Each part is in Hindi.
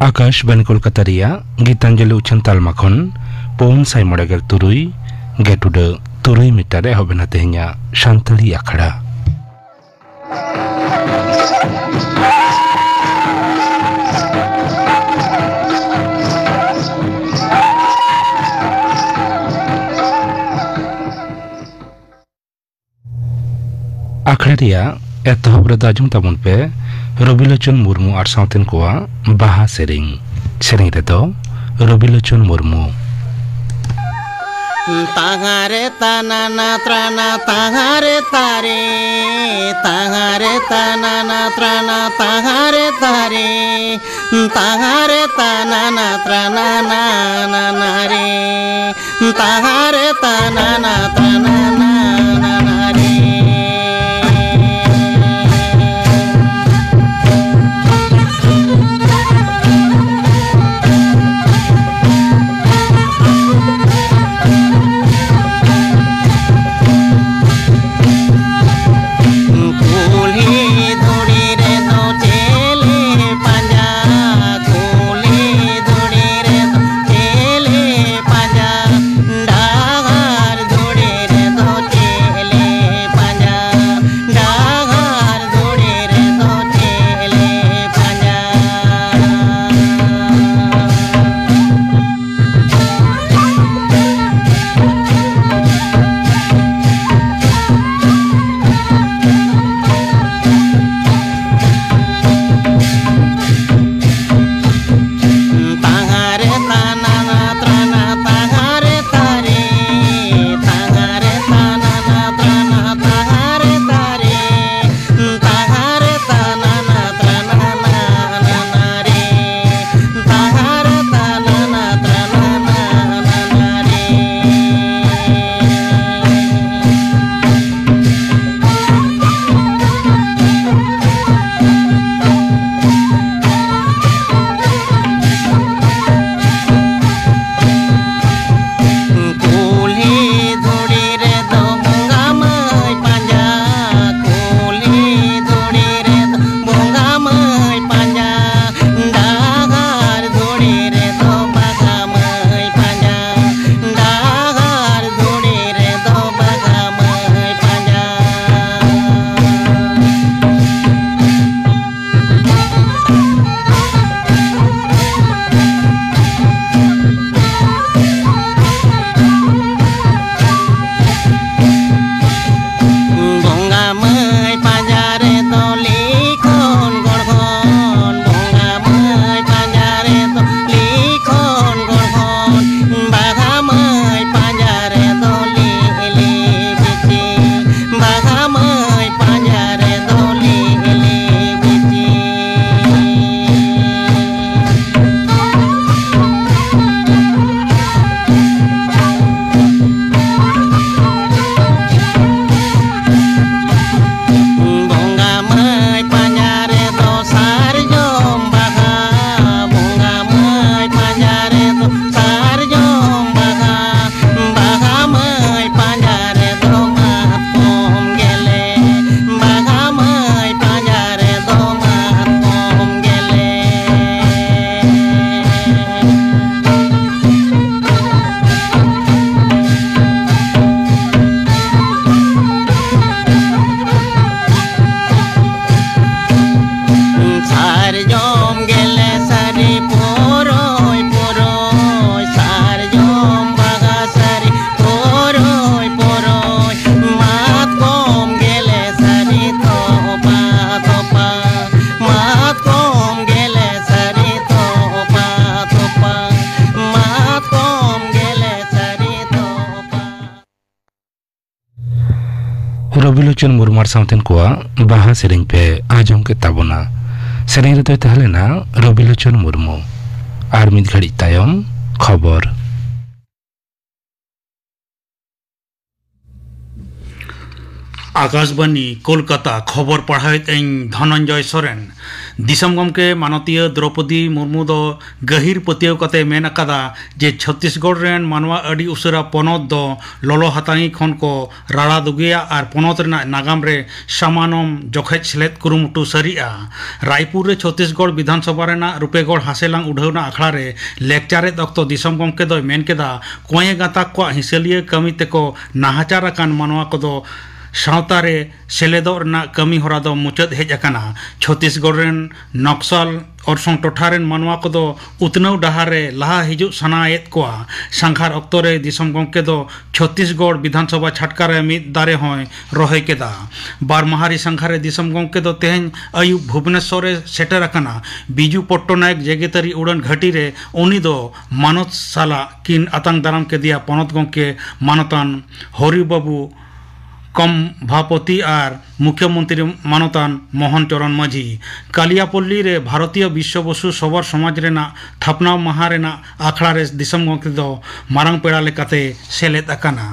आकाशवाणी कोलकाता गीतांजलि उछन तालमाखन पौन साई मोड़ेगल तुरुई गेटुड तुरुई मीटर एहबेना तेहኛ शांतली आखड़ा आखड़ा एतहब रदाजुम ताबन पे रबिलोचन मुर्मू और साउतेन कोआ बाहा सेरिंग सेरिंग रेदो रबिलोचन मुर्मू ताहारे ताना त्राना ताहारे तारे ताहारे ताना त्राना ताहारे तारे ताहारे ताना त्राना ना रे ताहारे ताना त्राना ना रे रबिलोचन मुर्मू साउतेन कोआ बाहा सेरिंग पे आजम के ताबोना सेरिंग रे तहलेना रबिलोचन मुर्मू आर मिद घड़ी तायम खबर आकाशवाणी कोलकाता खबर पढ़ाइत धनंजय सोरेन दिसम गमके मानतीय द्रौपदी मुर्मू दो गहिर पतियाव कते मेन अकादा जे छत्तीसगढ़ रेन मानवा अडी उसरा पनत दो ललो हाताई खन को राड़ा दुगिया और पनत रेना नागाम रे सामानम जखेज सेलेद कुरुमुटु सरिया रायपुर रे छत्तीसगढ़ विधानसभा रेना रुपेगढ़ हासेलांग उठावना आखड़ा रे लेक्चारेद अक्तो दिसम गमके दो मेन केदा कोये गाता को हिसलिया कमी तेको नाहाचार अकान मानवा को सावतारे सेलेदो कमी हरा दो मुचाद हेज अकाना छत्तीसगढ़ रेन नक्सल और टोठारेन मानवा को उतनव डहारे लहा हिजु सनाएत को सांखार अक्तरे दिसम गमके दो छत्तीसगढ़ विधानसभा छटकारे मिद दारे होय रोहे केदा बार महारी सांखारे दिसम गमके दो तेहन अयुब भुवनेश्वर सेटर अकाना बिजू पट्टनायक जेगेतारी उड़न घाटी रे उनी दो मानत साला किन आतंक दाराम के दिया पनत गमके मानतान हरि बाबू कम भापति और मुख्यमंत्री मानतान मोहन चरण माझी कालियापल्ली रे भारतीय विश्व बसु सबर समाज रेना थापना महा रेना आखड़ा रे दिसम गमके दो मारंग पेड़ा लेकाते सेलेद अकाना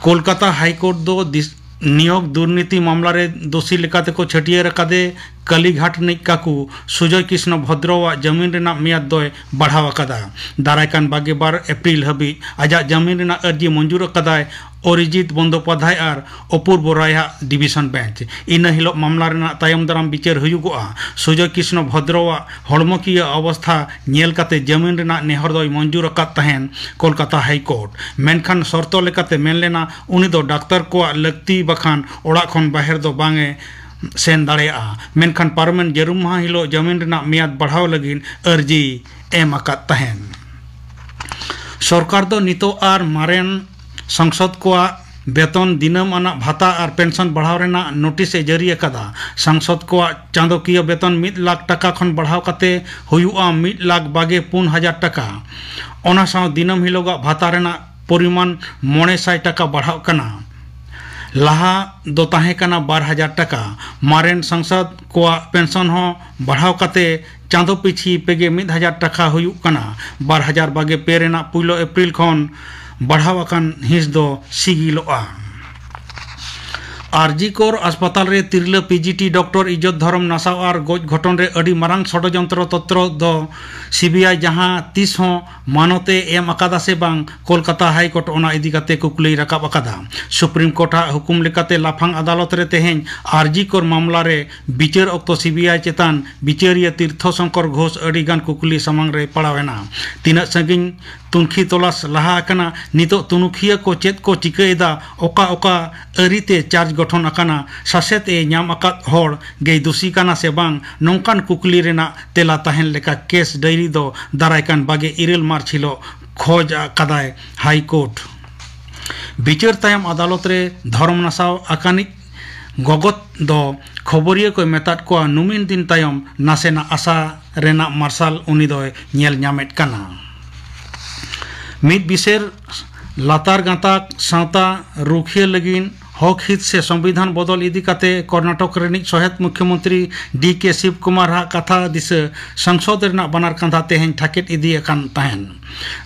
कोलकाता हाईकोर्ट दो नियोग दुर्नीति मामला रे दोषी लेकाते को छटियर अकादे कालीघाट निका को सुजय कृष्ण भद्रवा जमीन रेना मियाद दोय बढ़ाव अकादा दारायकान 22 एप्रिल हबी आजा जमीन रेना अर्जी मंजूर अकादाय अरिजित बंदोपाध्याय और अपूर्व राय डिविशन बेंच इन हिलो मामला रेना तायम दाराम विचार हुयुगोआ सुजय कृष्ण भद्रवा हड़मोकी अवस्था नेल काते जमीन रेना नेहर दोय मंजूर अकाद तहन कोलकाता हाईकोर्ट मेनखान शर्तो लेकाते मेन लेना उनी दो डाक्तर को लगती बखान ओड़ा खन बाहर दो बांगे सेन दाड़ेया मेनखान पार्मेंट जरूर माह हिलो जमीन रेना मियाद बढ़ाव लगिन अर्जी एम अकाद तहन सरकार दो नितो आर मारेन संसद को वेतन दिनम आना भाता और पेंशन बढ़ाव रेना नोटिस जारी अकादा संसद को चांदोकिया वेतन 1 लाख टका खन बढ़ाव काते हुयुआ 1,24,000 टका ओना साव दिनम हिलोगा भाता रेना परिमाण 900 टका बढ़ाव कना लाहा दो ताहे कना 12,000 टका मारेन संसद को पेंशन हो बढ़ाव काते चांदो पिछी पेगे 1,000 टका हुयुक कना 2022 रेना 1 एप्रिल खन बढ़ाव अकान हिस दो सिगिलोआ आरजीकोर अस्पताल रे तिरला पीजीटी डॉक्टर इज्जत धर्म नासाव और गोज घटन रे अड़ी मारंग षड्यंत्र तत्र दो सीबीआई जहां 30 हो मानते एम अकादा से बांग कोलकाता हाईकोर्ट ओना इदी काते कुकली रकाब अकादा सुप्रीम कोर्ट हुकुम लेकाते लाफांग अदालत रे तेहें आरजीकोर मामला रे बिचार अक्तो सीबीआई चेतान बिचारिया तीर्थशंकर घोष अड़ी गान कुकली समांग रे पड़ावेना तीना संगिन तुनखी तलाश लहा अकाना नितो तुनुखिया को चेत को चिकायदा ओका ओका अरीते चार्ज गठन अकाना सासेत ए नाम अकात होड़ गे दोषी काना से बांग नौकान कुकली रेना तेला तहन लेका केस डायरी दो दारायकान 22 मार्च हिलो खोज अकादाय हाईकोर्ट बिचार तायम अदालत रे धर्म नासाव अकानिक गगत दो खबरिया को मेताद को नुमिन दिन तायम नासेना आशा रेना मार्शल उनी दो नेल ᱧᱟᱢᱮᱫ काना मिद विशेर लातार गाताक सावता रुखिया लगिन हक हित से संविधान बदल इदी काते कर्नाटक रेनिक सहायक मुख्यमंत्री DK शिव कुमार हा कथा दिस संसद रेना बनार कांधा तेहें ठाकेट इदी अकान तहन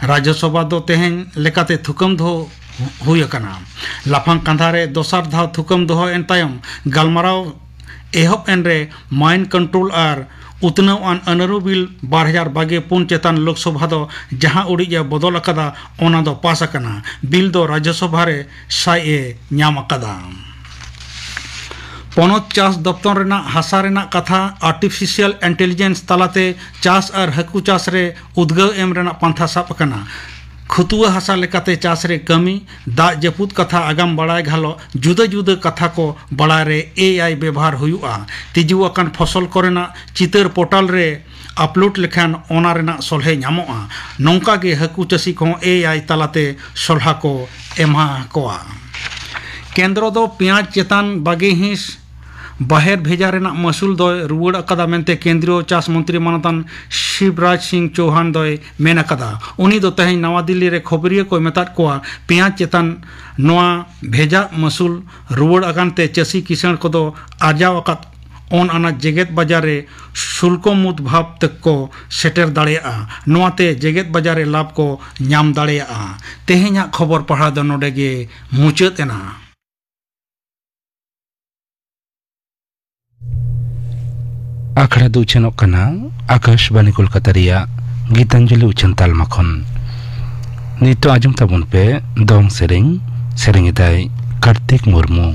राज्यसभा दो तेहें लेकाते थुकम दो हुई अकाना लाफांग कांधा रे दोसार धाव थुकम दो एन तायम गालमाराव एहब एन रे माइंड कंट्रोल और उतनाव आन अनरु बिल 2024 चेतान लोकसभा दो जहां उड़िया बदल अकादा ओना दो पास अकाना बिल दो राज्यसभा रे साय ए ᱧᱟᱢ अकादा पनत चास दफ्तर रेना हासा रेना कथा आर्टिफिशियल इंटेलिजेंस तालाते चास और हकू चास रे उद्गव एम रेना पंथा साप अकाना खुतुआ हासा लेकाते चास रे कमी दा जपुत कथा आगाम बड़ाय घालो जुदा जुदा कथा को बड़ा रे AI व्यवहार हुआ तिजु अकान फसल कोरेना चितर पोर्टल रे अपलोड लेखान ओना रेना सलहे ᱧᱟᱢᱚᱜᱼᱟ नौका के हकू चासी को AI तालाते सलहा को एमा कोआ केंद्र दो पियाज चेतान 22 हिस बाहर भेजा रेना मसूल दो रुवड़ अकादा मेनते केंद्रीय चास मंत्री मानतान शिवराज सिंह चौहान दो मेन अकादा उनी दो तेहें नवा दिल्ली रे खबरिया को मेताद कोआ पियाज चेतान नवा भेजा मसूल रुवड़ अकानते चासी किसान को दो आर्जाव अकाद ओन आना जेगेत बाजार रे शुल्क मुद भाव तक को सेटर दाड़ेया नोआते जेगेत बाजार रे लाभ को ᱧᱟᱢ दाड़ेया तेहें खबर पढ़ा दो नोडे गे मुचाद एना। आखड़ा दो उछनों कना आकाशवाणी कोलकाता रिया गीतांजलि उछन तालमा खन नितो आजम ताबुन पे दong सेरेंग दाई कार्तिक मुर्मू।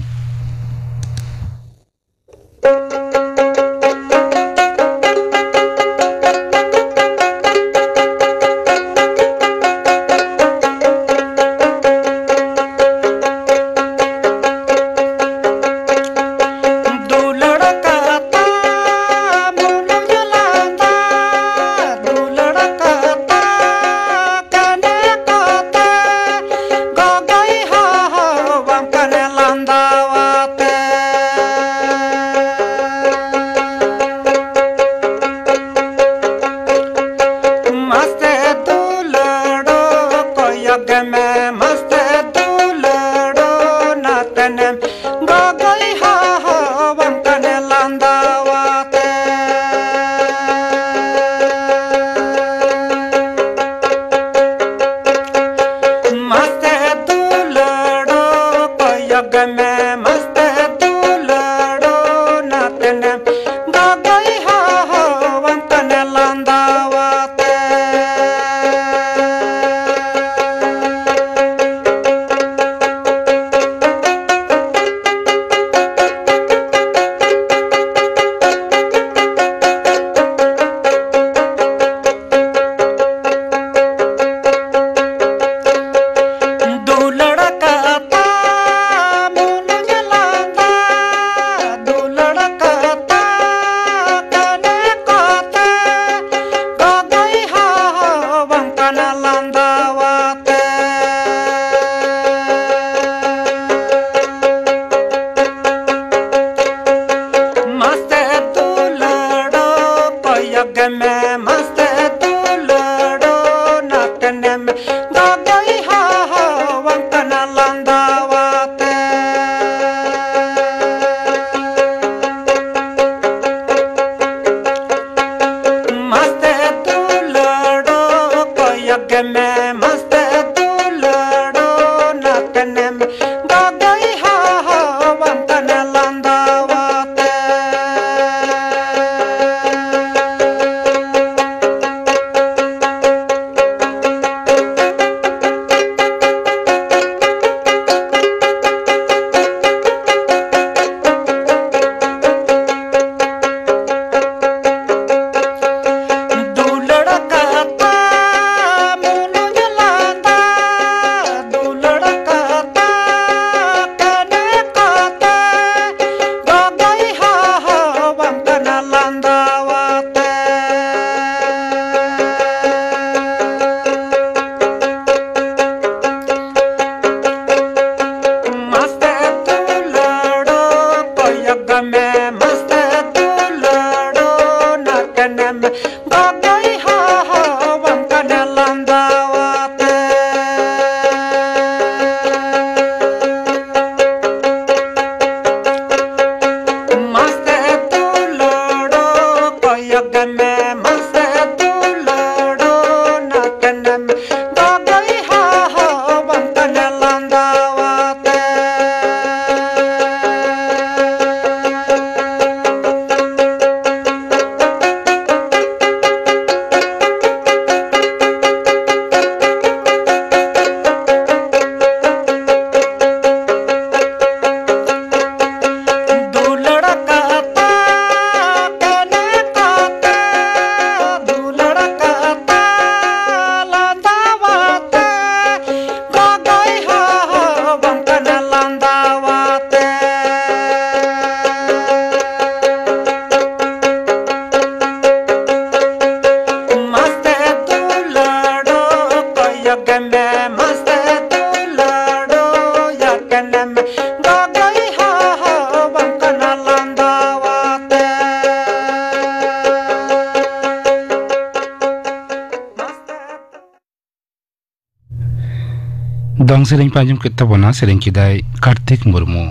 दंग सेरें पाजम के तबना सेरें किदाय कार्तिक मुर्मू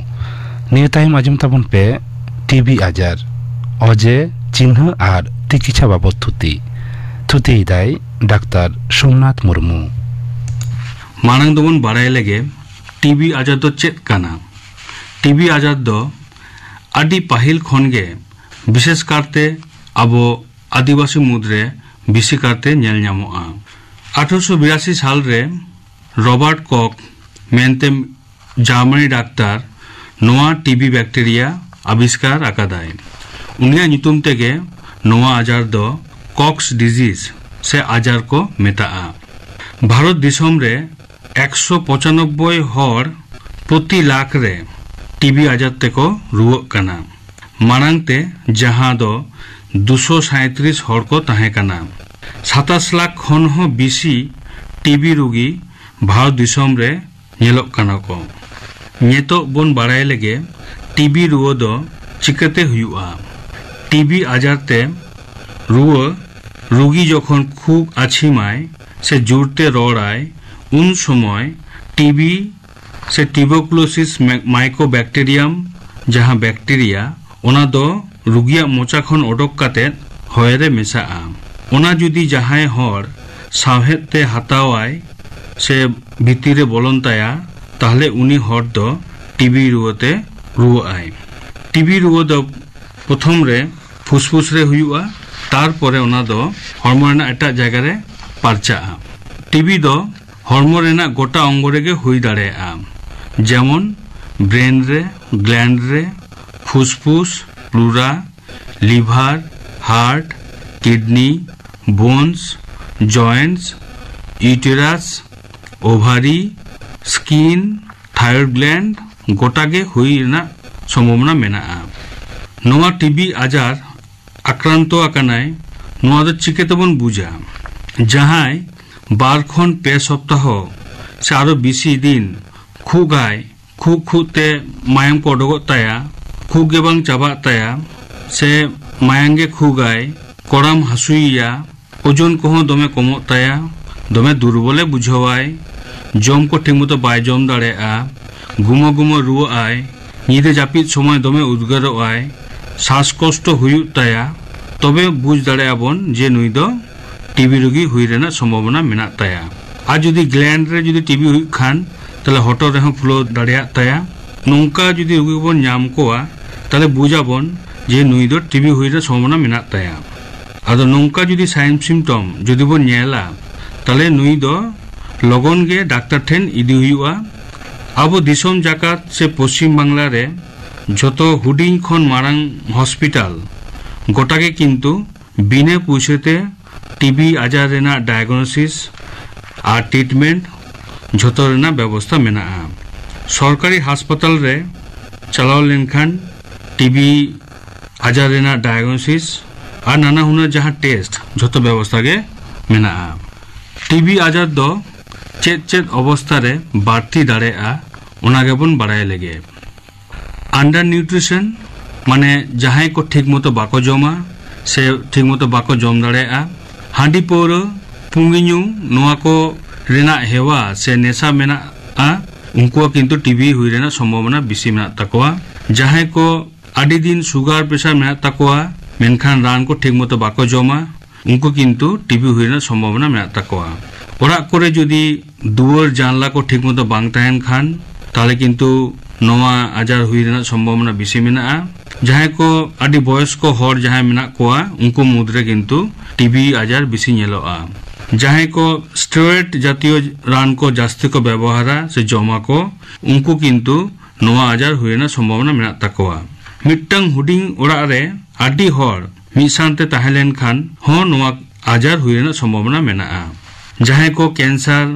निये तायम आजम तबन पे टीबी आजार अजे चिन्ह आर तिकिछा बाबद थुती दाय डाक्तार सोमनाथ मुर्मू मानग दोबन बाड़ाय लेगे टीबी आजार दो चेत काना। टीबी आजार दो आदि पाहिल खनगे विशेष कारते ᱟᱵᱚ ᱟᱹᱫᱤᱵᱟᱹᱥᱤ ᱢᱩᱫᱽᱨᱮ ᱵᱤᱥᱤ ᱠᱟᱨᱛᱮ ᱧᱮᱞ ᱧᱟᱢᱚᱜᱼᱟ। 1882 ᱥᱟᱞᱨᱮ রবার্ট কক মেনতে জার্মানি ডাক্তার নোয়া টিবি ব্যাকটেরিয়া আবিষ্কার আকাদায়। উনিয়ার ᱧᱩᱛᱩᱢ তেগে নোয়া আজার দ কক্স ডিজিজ সে আজার কো মেতা। ভারত দিশম রে 195 হর প্রতি লাখ রে টিবি আজার তেকো রুয়াক কানা। মারাংতে যাহা দ 237 হর কো তাহে কানা। 27 লাখ খন হ বিসি টিবি রোগী ভারত দিশম রে ñelok kana ko। ñetok bon baray lege TB রুয়া দ চিকাতে হুয়ুয়া। টিবি আজারতে রুয়া রোগী যখন খুব আছিমায় সে জোরতে রড়ায় উন সময় টিবি সে টিউবারকুলোসিস মাইকোব্যাকটেরিয়াম যাহা ব্যাকটেরিয়া ওনা দ রোগিয়া মোচা খন ওডক কাতে হয়রে মেশাআ। ওনা যদি যাহায় হর সাহেতে হাতাওয়ায় সে ভিতরে বলন তায়া তাহলে উনি হর দ টিবি রুয়াতে রুয়ায়। টিবি রুয়া দ প্রথম রে ফুসফুস রে হুয়ুয়া তারপরে ওনা দ হরমো রেনা এটা জায়গা রে পারচাআ। টিবি দ হরমো রেনা গোটা অঙ্গ রেগে হুই দাড়ায়আ যেমন ব্রেন রে গ্ল্যান্ড রে ফুসফুস pleura liver heart kidney bones joints uterus ovary skin thyroid gland গোটাগে হুই রেনা সম্ভাবনা মেনাআ। নোয়া টিবি আজার আক্রান্ত আকানায় নোয়া দ চিকেতবন বুঝা। যাহাই 12 খন 5 সপ্তাহ সে আরো বেশি দিন খুগায় খুতে মায়াম কো অডগত তায়া খুগে বাং চাবা তায়া সে মায়াঙ্গে খুগায় করাম হাসুইয়া ওজন কহ দমে কমত তায়া দমে দুর্বলে বুঝাওয়ায় জম কো ঠিকমতো বাই জম দাড়েআ গুমো গুমো রুয়ায় নিদে জাপিদ সময় দমে উদ্গারআয় শ্বাসকষ্ট হুয়ুগ তায়া তবে বুঝ দাড়েআবন যে নুই দ টিবি রোগী হুই রেনা সম্ভাবনা মেনা তায়া। আর যদি গ্ল্যান্ড রে যদি টিবি হুই খান তাহলে হটো রেহ ফ্লো দাড়েয়া তায়া। নৌকা যদি রোগী বন নাম কোয়া তাহলে বুঝাবন যে নুই দ টিবি হুই রে সম্ভাবনা মেনা তায়া। আদো নৌকা যদি সাইন সিমটম যদি বন নেলা তাহলে নুই দ লগন গে ডাক্তার ঠেন ইদি হুয়ুয়া। আবো দিশম জাকাত সে পশ্চিম বাংলা রে যত হুডিং খন মারাং হসপিটাল গোটাকে কিন্তু বিনে পয়সাতে টিবি আজার রেনা ডায়াগনোসিস আর ট্রিটমেন্ট যত রেনা ব্যবস্থা মেনাআ। সরকারি হাসপাতাল রে চালাও লেনখান টিবি আজার রেনা ডায়াগনোসিস আর নানা হুনার যাহা টেস্ট যত ব্যবস্থা গে মেনাআ। টিবি আজার দ চেত চেত অবস্থা রে বাড়তি দাড়েআ ওনাগে বন বাড়ায় লেগে। আন্ডার নিউট্রিশন মানে যাহাই কো ঠিক মতো বাকো জমা সে ঠিক মতো বাকো জম দাড়েআ। হাঁডি পৌর পুঙ্গিñu নোয়া কো রেনা হেওয়া সে নেশা মেনাআ উনকো কিন্তু টিবি হুই রেনা সম্ভাবনা বেশি মেনা তাকোয়া। যাহাই কো আডি দিন সুগার প্রেসার মেনা তাকোয়া মেনখান রান কো ঠিক মতো বাকো জমা উনকো কিন্তু টিবি হুই রেনা সম্ভাবনা মেনা তাকোয়া। ওরাক করে যদি দুয়ার জানলা কো ঠিক মতো বাং তাহেন খান তাহলে কিন্তু নোয়া আজার হুই রেনা সম্ভাবনা বেশি মেনাআ। যাহাই কো আডি বয়স্ক হর যাহাই মেনা কোয়া উনকো মুদ্রে কিন্তু টিবি আজার বেশি ñeloआ। যাহাই কো স্টেরয়েড জাতীয় রান কো জাস্তি কো ব্যবহারা সে জমা কো উনকো কিন্তু নোয়া আজার হুই রেনা সম্ভাবনা মেনা তাকোয়া। মিটটাং হুডিং ওড়া রে আডি হর মি সানতে তাহেলেন খান হ নোয়া আজার হুই রেনা সম্ভাবনা মেনাআ। যাহাই কো ক্যান্সার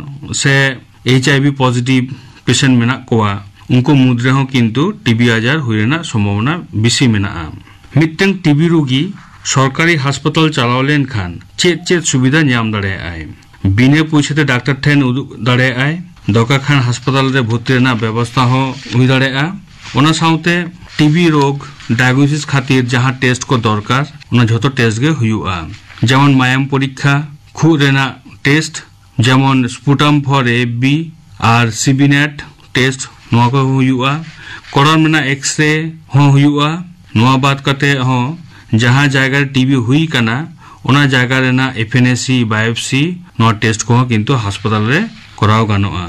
সে এইচআইভি পজিটিভ পেশেন্ট মেনা কোয়া उनको मुद्रे हो किंतु टीबी आजार हुई ना संभावना बेसि मेनाआ। मिट्टन टीबी रोगी सरकारी हासपाताल चालाव लेन खान चेत चेत सुविधा नाम दाड़ेआय। बिने पैसाते डाक्टर ठेन उदुग दाड़ेआय। दरकार खान हासपाताल रे भर्ती रेना व्यवस्था हो हुई दाड़ेआ। ओना साउते टीबी रोग डायग्नोसिस खातिर जहां टेस्ट को दरकार ओना झतो टेस्ट गे हुयुआ। जेमन मायाम परीक्षा खु रेना टेस्ट जेमन स्पुटाम फॉर एबी और सीबीनेट टेस्ट नोआ को हुयुआ। कोरोना मेना एक्सरे हो हुयुआ। नोआ बात कते हो जहां जायगा टीबी हुई कना ओना जायगा रेना एफएनएसी बायोप्सी नोआ टेस्ट को किंतु हासपाताल रे कराव गानोआ।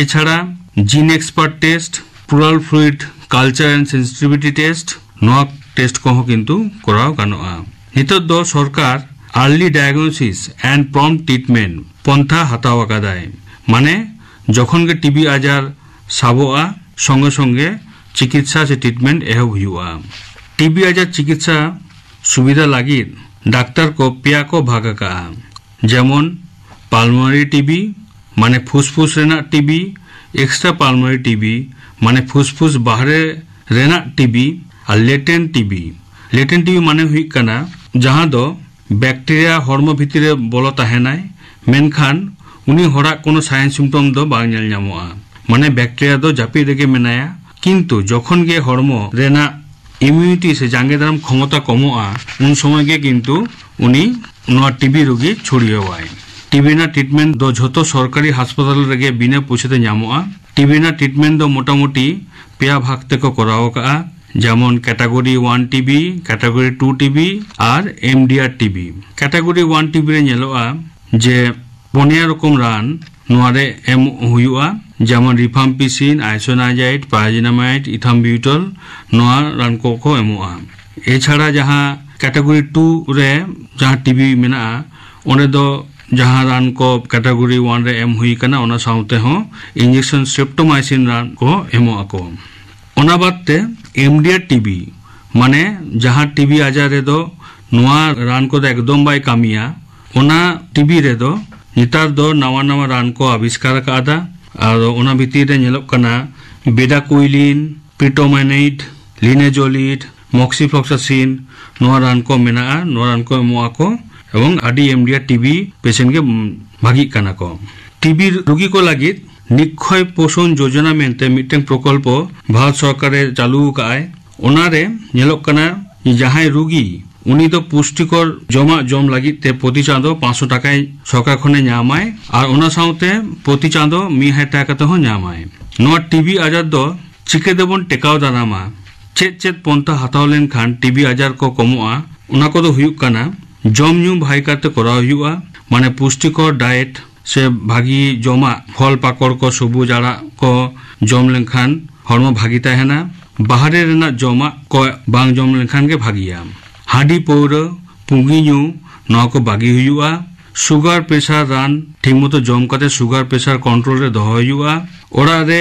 एछाड़ा gene expert test pleural fluid culture and sensitivity test नोआ टेस्ट को किंतु कराव गानोआ। नितो दो सरकार early diagnosis and prompt treatment पंथा हताव आकादाय माने जखन के टीबी आजार साबोआ संगे संगे चिकित्सा से ट्रिटमेंट एहब हुआ। टीबी आजार चिकित्सा सुविधा लगी डाक्टर को पेया को भाग का जेमन पालमोनारी टीबी माने फुसफुस रेना टीबी, एक्स्ट्रा पालमोनारी टीबी माने फुसफुस बाहरे रेना टीबी और लेटेंट टीबी माने हुई कना जहां दो बैक्टीरिया हॉर्मो भितरे बोलो तहनाय मेनखान उनी होड़ा कोनो साइन सिम्पटम दो बांग नेल ᱧᱟᱢᱚᱜᱼᱟ माने बैक्टीरिया दो जापी रेगे मेनाया किंतु जखन गे हॉर्मो रेना इम्यूनिटी से जांगे दाराम क्षमता कमोआ उन समय गे किंतु उनी नोआ टीबी रोगी छड़ियावाय। टीबी ना ट्रिटमेंट दो झोतो सरकारी हास्पाताल रेगे बिना पुछते ᱧᱟᱢᱚᱜᱼᱟ। टीबी ना ट्रिटमेंट दो मोटामुटी पेया भाग तेको कराव का जेमन कैटेगरी 1 टीबी, कैटेगरी 2 टीबी और एमडीआर टीबी। कैटेगरी 1 टीबी रे नेलोआ जे पोनिया रकम रान नोआरे एम हुआ जेमन रिफाम्पिसिन, आइसोनाइजाइड, पाराजिनामाइड, इथाम्ब्यूटल नोआ रान को एमोआ। एछाड़ा जहां कैटेगरी 2 रे जहां टीबी मेना ओने दो जहां रान को कैटेगरी 1 रे एम हुई कना ओना साउते हो इंजेक्शन स्ट्रेप्टोमाइसिन रान को एमोआ को। ओना बादते एमडीआर टीबी माने जहां टीबी आजार रे दो नोआ रान को दो एकदम बाय कामिया ओना टीबी रे दो नितार दो नवा नवा रान को आविष्कार कादा और ओना भितर रे नेलोक कना बेडाकुइलिन, प्रिटोमाइनेट, लिनेजोलिड, मॉक्सिफ्लॉक्सासिन नोआ रान को मेना नोआ रान को एमोआ को एवं आदि एमडीआर टीबी पेशेंट के भागी कना को। टीबी रोगी को लगी निक्षय पोषण योजना मेनते मिटन प्रकल्प भारत सरकार चालू काय ओनारे नेलोक कना जहां रोगी उनी तो पुष्टिकर जमा जम लगी ते प्रति चाँदो 500 टाका सरकार खने ᱧᱟᱢᱟᱭ और ओना साउते प्रति चाँदो 1000 टाका ते हो ᱧᱟᱢᱟᱭ। नोआ टीबी आजार दो चिके देबन टेकाव दारामा चेत पंथा हताव लेन खान टीबी आजार को कमोआ ओना को दो हुयुक कना जम न्यू भाई काते कराव हुयुआ माने पुष्टिकर डाइट से भागी जमा फल पाकड़ को सबुज आड़ा को जम लेनखान हॉर्मो भागी तहना बाहरे रेना जमा को बांग जम लेनखान के भागिया। हाडी पौर पुंगी न्यू नवा को बागी हुयुआ। सुगार प्रेसार रान ठीक मतो जम काते सुगार प्रेसार कंट्रोल रे दोहो हुयुआ। ओड़ा रे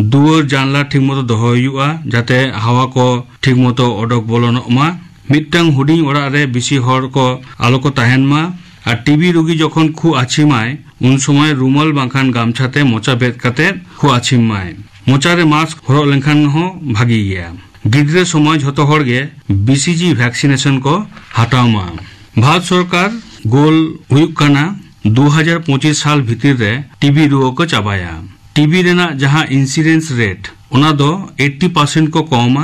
दुआर जानला ठीक मतो दोहो हुयुआ जाते हवा को ठीक मतो ओडक बोलोनोमा। मिटटांग हुडिंग ओड़ा रे बिसी हर को आलो को तहनमा और टीबी रोगी जखन खु आछिमाय उन समय रुमाल बांखान गामछाते मोचा बेद काते खु आछिमाय मोचारे मास्क हरक लेनखान हो भागी गया। गिद्रे समय झोतो हर गे बीसीजी वैक्सीनेशन को हटावमा। भारत सरकार गोल हुयुक कना 2025 साल भितर रे टीबी रुआ को चाबाया। टीबी रेना जहां इंश्योरेंस रेट ओना दो 80% को कमा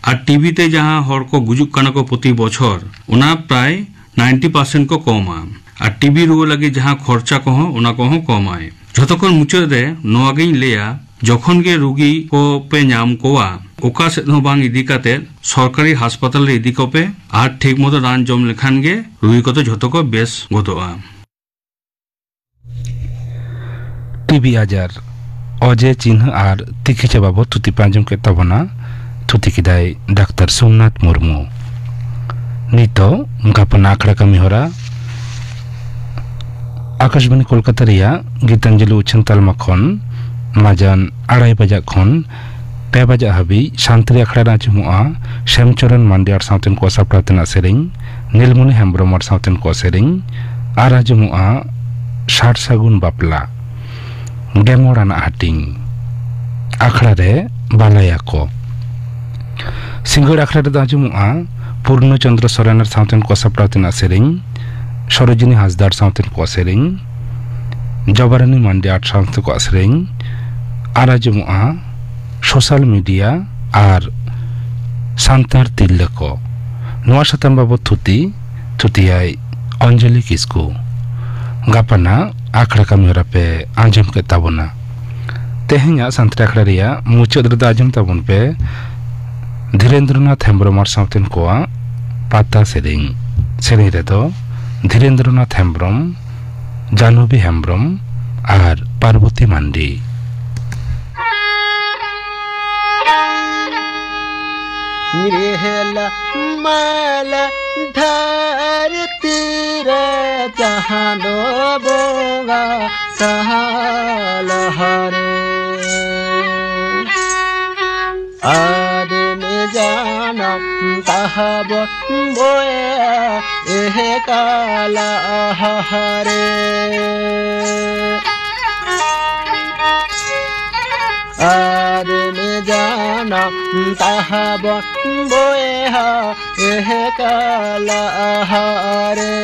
और टीबी ते जहां हर को गुजुक कना को प्रति बछर ओना प्राय 90% को कमा और टीबी रुआ लगी जहां खर्चा को ओना को कमाय। झोतोखन मुचाद रे नोआ गिन लेया जखन गे रोगी को पे नाम कोआ ओका से बांग इदी काते सरकारी हास्पाताल रे इदी कोपे और ठीक मतो रान जम लेखान गे रोगी को तो झोतो को बेस गतोआ। टीबी आजार अजे चिन्ह और चिकित्सा बाबद थुति पांजम के तबना थुति किदाय डाक्टर सोमनाथ मुर्मू नितो गापन आखड़ा कमी होरा आकाशवाणी कोलकाता रिया गीतांजलि उछन तालमा खन माजान 2:30 बजा खन 2 बजा हाबी शांति आखड़ा राजमुआ श्यामचरण मांडियार साउथन को साप्रातना सेरिंग नीलमणि हेम्ब्रमर साउथन को सेरिंग आ राजमुआ 60 सागुन बापला गेमोराना हाटिंग आखड़ा रे बालाया को सिंगड़ आखड़ा रे राजमुआ पूर्णचंद्र सोरेनर साउथन को साप्रातना सेरिंग सरोजिनी हासदार साउथन को सेरिंग जबारानी मांडियार साउथन को सेरिंग आराजमुआ सोशल मीडिया और सांतार तिल्ले को नोआ साताम बाबद थुतियाय अंजलि किस्कू गापाना आखड़ा कमी पे आंजम के ताबना तेहना सांतरे आखड़ा रिया मुचाद रे आंजम ताबन पे धीरेन्द्रनाथ हेम्ब्रमर साउथन को पाता सेरिंग रे दो धीरेन्द्रनाथ हेम्ब्रम, जानवी हेम्ब्रम और पार्वती मांडी। रेहला माला धरती रे जहाँ दो बोगा सहल हरे आदमी जानम तहब बोए एह काला हरे आदमी जानम तहब बोए एह काला हरे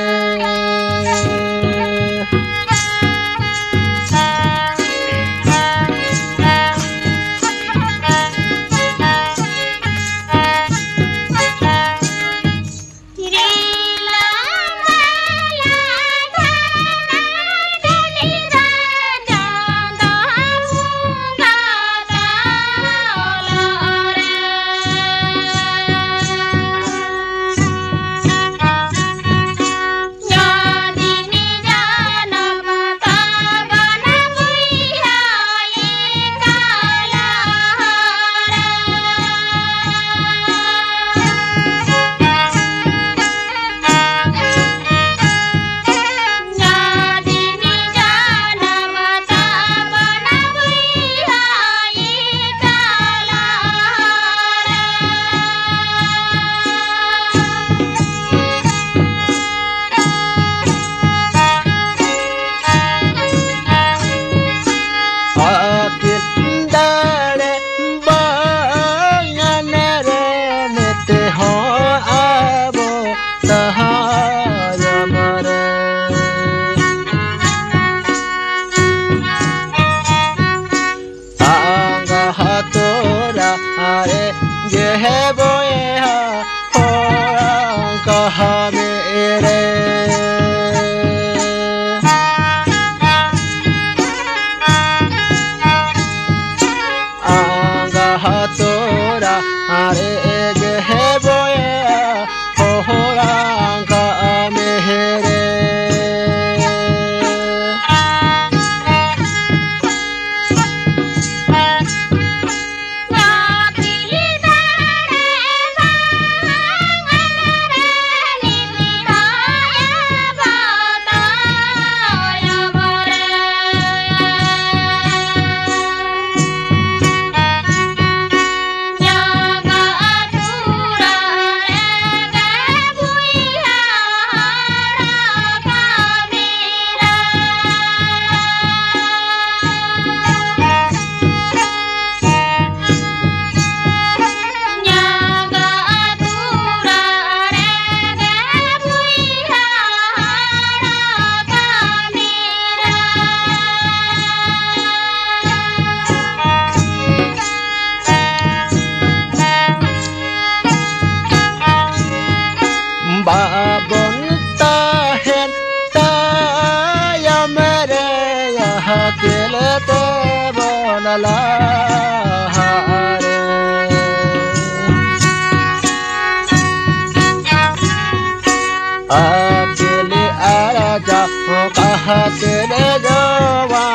तेरे जोवा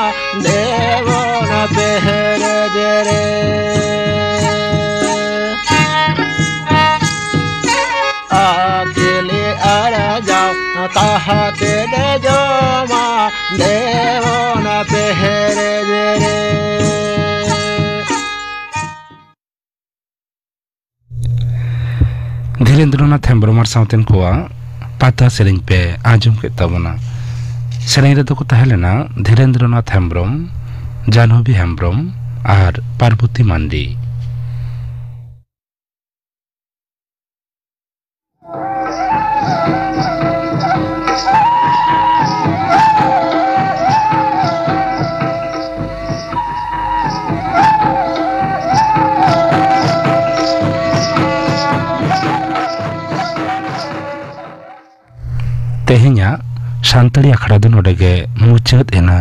देवो न पहर जरे अकेले आ जाओ कहा तेरे जोवा देवो न पहर जरे धीरेन्द्रनाथ हेम्ब्रम साउतेन कोआ पाता सेरेंग पे आजम के तबना सेरेंग रे को तहलेना धीरेन्द्रनाथ हेम्ब्रम जानवी हेम्ब्रम और पार्वती मांडी तेहेnya सानताड़ी आखड़ा दो नोडे मुचाद एना।